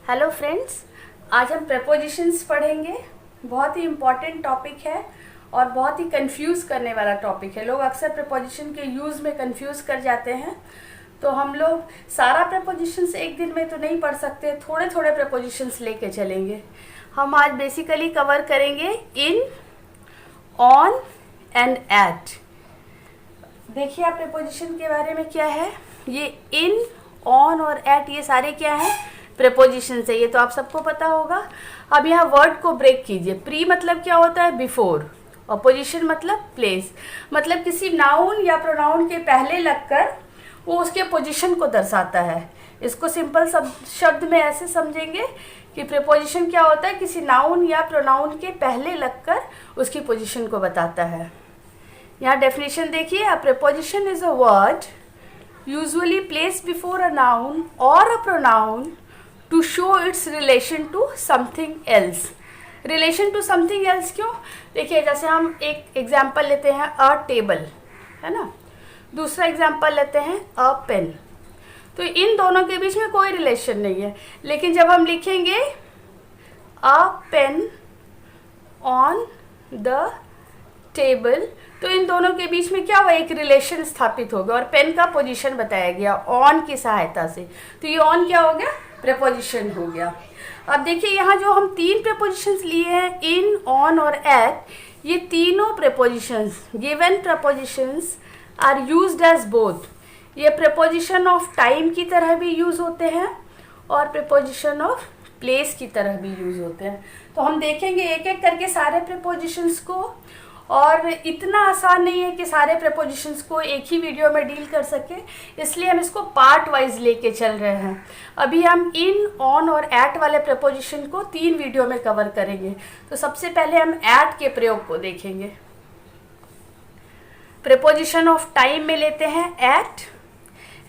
Hello friends, आज हम prepositions पढ़ेंगे। बहुत ही इम्पॉर्टेंट टॉपिक है और बहुत ही कंफ्यूज करने वाला टॉपिक है। लोग अक्सर प्रेपोजिशन के यूज़ में कंफ्यूज कर जाते हैं। तो हम लोग सारा प्रेपोजिशंस एक दिन में तो नहीं पढ़ सकते, थोड़े थोड़े प्रेपोजिशंस लेके चलेंगे। हम आज बेसिकली कवर करेंगे इन, ऑन एंड एट। देखिए आप प्रेपोजिशन के बारे में क्या है, ये इन, ऑन और एट ये सारे क्या हैं, प्रेपोजिशन है। ये तो आप सबको पता होगा। अब यहाँ वर्ड को ब्रेक कीजिए। प्री मतलब क्या होता है, बिफोर, और पोजिशन मतलब प्लेस। मतलब किसी नाउन या प्रोनाउन के पहले लगकर वो उसके पोजीशन को दर्शाता है। इसको सिंपल शब्द में ऐसे समझेंगे कि प्रेपोजिशन क्या होता है, किसी नाउन या प्रोनाउन के पहले लगकर उसकी पोजीशन को बताता है। यहाँ डेफिनेशन देखिए, a preposition is a word usually placed before a noun और a pronoun to show its relation to something else. Relation to something else क्यों? देखिए जैसे हम एक एग्जाम्पल लेते हैं, अ टेबल, है ना। दूसरा एग्जाम्पल लेते हैं, अ पेन। तो इन दोनों के बीच में कोई रिलेशन नहीं है, लेकिन जब हम लिखेंगे अ पेन ऑन द टेबल, तो इन दोनों के बीच में क्या हुआ, एक रिलेशन स्थापित हो गया और पेन का पोजीशन बताया गया ऑन की सहायता से। तो ये ऑन क्या हो गया, प्रेपोजिशन हो गया। अब देखिए यहाँ जो हम तीन प्रेपोजिशंस लिए हैं, इन, ऑन और एट, ये तीनों prepositions, given prepositions are used as both. ये प्रेपोजिशन ऑफ टाइम की तरह भी यूज होते हैं और प्रेपोजिशन ऑफ प्लेस की तरह भी यूज होते हैं। तो हम देखेंगे एक एक करके सारे प्रेपोजिशंस को, और इतना आसान नहीं है कि सारे प्रेपोजिशंस को एक ही वीडियो में डील कर सके, इसलिए हम इसको पार्ट वाइज लेके चल रहे हैं। अभी हम इन, ऑन और एट वाले प्रेपोजिशन को 3 वीडियो में कवर करेंगे। तो सबसे पहले हम एट के प्रयोग को देखेंगे। प्रेपोजिशन ऑफ टाइम में लेते हैं एट।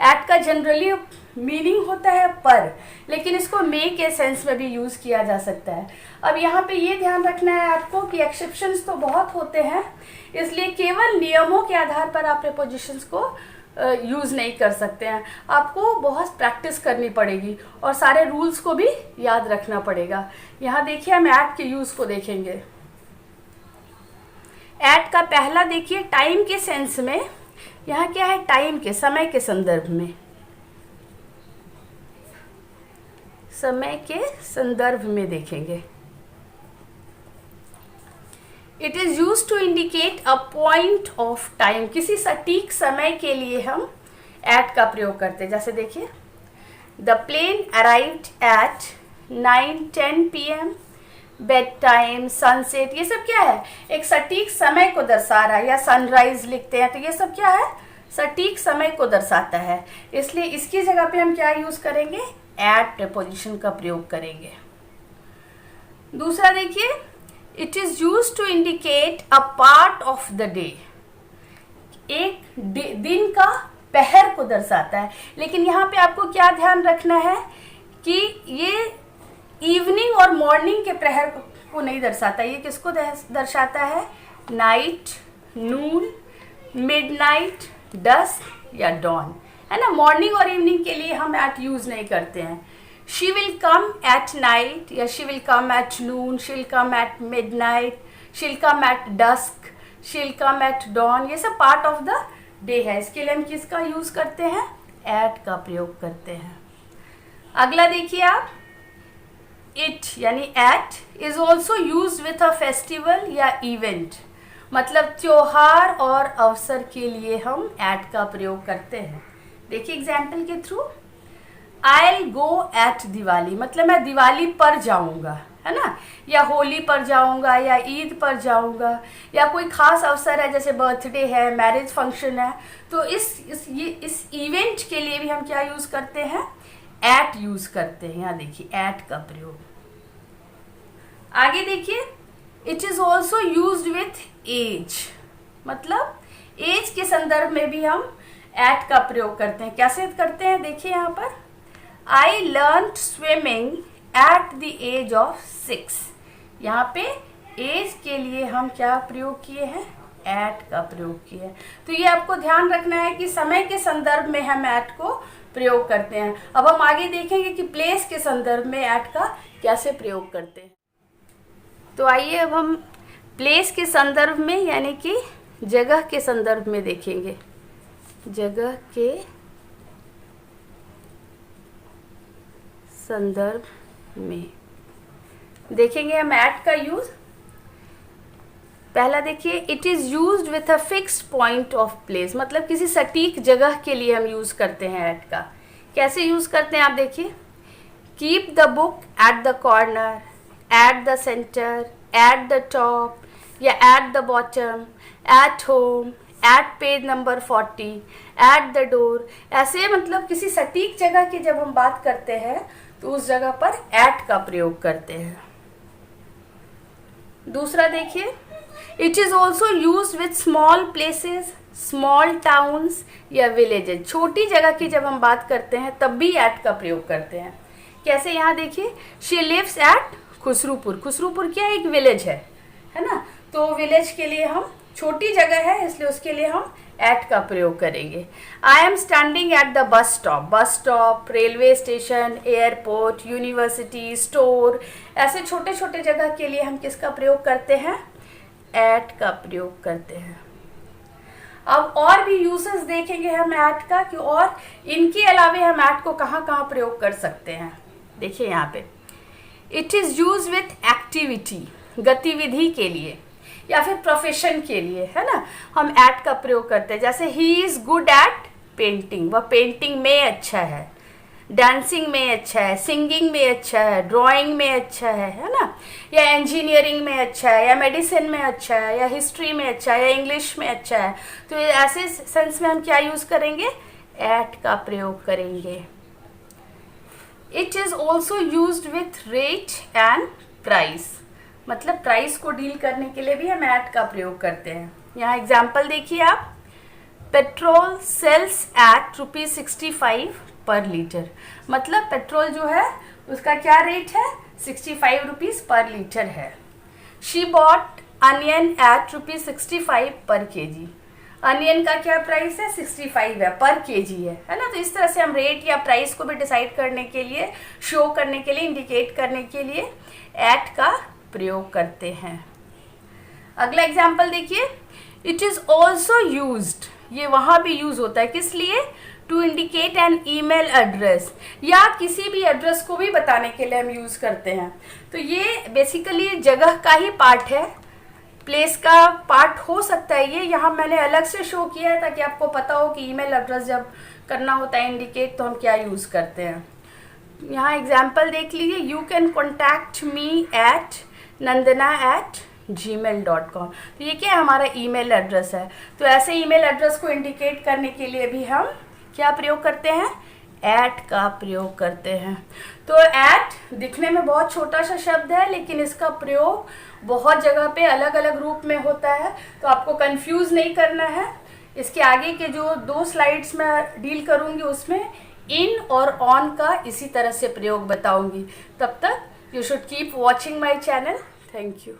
एट का जनरली मीनिंग होता है पर, लेकिन इसको मे के सेंस में भी यूज किया जा सकता है। अब यहाँ पे ये ध्यान रखना है आपको कि एक्सेप्शंस तो बहुत होते हैं, इसलिए केवल नियमों के आधार पर आप प्रेपोजिशंस को यूज नहीं कर सकते हैं। आपको बहुत प्रैक्टिस करनी पड़ेगी और सारे रूल्स को भी याद रखना पड़ेगा। यहाँ देखिए हम एट के यूज को देखेंगे। एट का पहला देखिए, टाइम के सेंस में। यहाँ क्या है, टाइम के, समय के संदर्भ में, समय के संदर्भ में देखेंगे। It is use to indicate a point of time. किसी सटीक समय के लिए हम एट का प्रयोग करते हैं। जैसे देखिए, the plane arrived at 9:10 PM, bed time, sunset, ये सब क्या है, एक सटीक समय को दर्शा रहा है। या सनराइज लिखते हैं तो ये सब क्या है, सटीक समय को दर्शाता है। इसलिए इसकी जगह पे हम क्या यूज करेंगे, एट प्रेपोजिशन का प्रयोग करेंगे। दूसरा देखिए, it is use to indicate a part of the day. एक दिन का पहर को दर्शाता है, लेकिन यहाँ पे आपको क्या ध्यान रखना है कि ये इवनिंग और मॉर्निंग के प्रहर को नहीं दर्शाता। ये किसको दर्शाता है, नाइट, नून, मिडनाइट, डस्क या डॉन, है ना। मॉर्निंग और इवनिंग के लिए हम एट यूज नहीं करते हैं। She will come at night, या she will come at noon, she will come at midnight, she will come at dusk, she will come at dawn, ये सब पार्ट ऑफ द डे है। इसके लिए हम किसका यूज करते हैं, एट का प्रयोग करते हैं। अगला देखिए आप, इट यानी at is also use with a festival या इवेंट। मतलब त्योहार और अवसर के लिए हम एट का प्रयोग करते हैं। देखिए एग्जाम्पल के through, I go at Diwali, मतलब मैं दिवाली पर जाऊंगा, है ना, या होली पर जाऊंगा, या ईद पर जाऊंगा, या कोई खास अवसर है जैसे बर्थडे है, मैरिज फंक्शन है, तो इस इवेंट के लिए भी हम क्या यूज करते हैं, एट यूज करते हैं। यहाँ देखिए एट का प्रयोग। आगे देखिए, it is also used with age, मतलब एज के संदर्भ में भी हम एट का प्रयोग करते हैं। कैसे करते हैं, देखिए यहाँ पर, I learn swimming at the age of 6। यहाँ पे एज के लिए हम क्या प्रयोग किए हैं, एट का प्रयोग किया है। तो ये आपको ध्यान रखना है कि समय के संदर्भ में हम एट को प्रयोग करते हैं। अब हम आगे देखेंगे कि प्लेस के संदर्भ में एट का कैसे प्रयोग करते हैं। तो आइए अब हम प्लेस के संदर्भ में यानी कि जगह के संदर्भ में देखेंगे। जगह के संदर्भ में देखेंगे हम एट का यूज। पहला देखिए, it is used with a fixed point of place, मतलब किसी सटीक जगह के लिए हम यूज करते हैं एट का। कैसे यूज करते हैं आप देखिए, keep the book at the corner, at the centre, at the top या at the bottom, at home, at page number 40, at the door. ऐसे मतलब किसी सटीक जगह की जब हम बात करते हैं तो उस जगह पर एट का प्रयोग करते हैं। दूसरा देखिए, it is also use with small places, small towns या विलेजेस। छोटी जगह की जब हम बात करते हैं तब भी एट का प्रयोग करते हैं। कैसे, यहाँ देखिए, she lives at Khusrupur. Khusrupur क्या एक विलेज है ना, तो विलेज के लिए हम, छोटी जगह है इसलिए उसके लिए हम एट का प्रयोग करेंगे। I am standing at the bus stop. Bus stop, railway station, airport, university, store, ऐसे छोटे छोटे जगह के लिए हम किसका प्रयोग करते हैं, एट का प्रयोग करते हैं। अब और भी यूजेस देखेंगे हम एट का कि और इनके अलावे हम एट को कहाँ कहाँ प्रयोग कर सकते हैं। देखिए यहाँ पे, it is use with activity, गतिविधि के लिए या फिर प्रोफेशन के लिए, है ना, हम एट का प्रयोग करते हैं। जैसे he is good at painting, वह पेंटिंग में अच्छा है, डांसिंग में अच्छा है, सिंगिंग में अच्छा है, ड्राइंग में अच्छा है ना, या इंजीनियरिंग में अच्छा है, या मेडिसिन में अच्छा है, या हिस्ट्री में अच्छा है, या इंग्लिश में अच्छा है। तो ऐसे सेंस में हम क्या यूज करेंगे, एट का प्रयोग करेंगे। It is also used with rate and price, मतलब प्राइस को डील करने के लिए भी हम एट का प्रयोग करते हैं। यहाँ एग्जाम्पल देखिए आप, पेट्रोल सेल्स एट ₹65 पर लीटर, मतलब पेट्रोल जो है उसका क्या रेट है, 65 रुपीज़ पर लीटर है। शी बॉट अनियन एट ₹65 पर केजी। अनियन का क्या प्राइस है, 65 है, पर केजी है ना। तो इस तरह से हम रेट या प्राइस को भी डिसाइड करने के लिए, शो करने के लिए, इंडिकेट करने के लिए एट का प्रयोग करते हैं। अगला एग्जाम्पल देखिए, इट इज ऑल्सो यूज्ड, ये वहां भी यूज होता है, किस लिए, to indicate an email address, या किसी भी एड्रेस को भी बताने के लिए हम यूज करते हैं। तो ये बेसिकली जगह का ही पार्ट है, प्लेस का पार्ट हो सकता है ये। यहाँ मैंने अलग से शो किया है ताकि आपको पता हो कि ईमेल एड्रेस जब करना होता है इंडिकेट तो हम क्या यूज करते हैं। यहाँ एग्जाम्पल देख लीजिए, you can contact me at nandana@gmail.com। तो ये क्या है, हमारा ईमेल एड्रेस है। तो ऐसे ईमेल एड्रेस को इंडिकेट करने के लिए भी हम क्या प्रयोग करते हैं, एट का प्रयोग करते हैं। तो एट दिखने में बहुत छोटा सा शब्द है, लेकिन इसका प्रयोग बहुत जगह पे अलग अलग रूप में होता है, तो आपको कंफ्यूज नहीं करना है। इसके आगे के जो 2 स्लाइड्स में डील करूँगी उसमें इन और ऑन का इसी तरह से प्रयोग बताऊँगी। तब तक you should keep watching my channel. Thank you.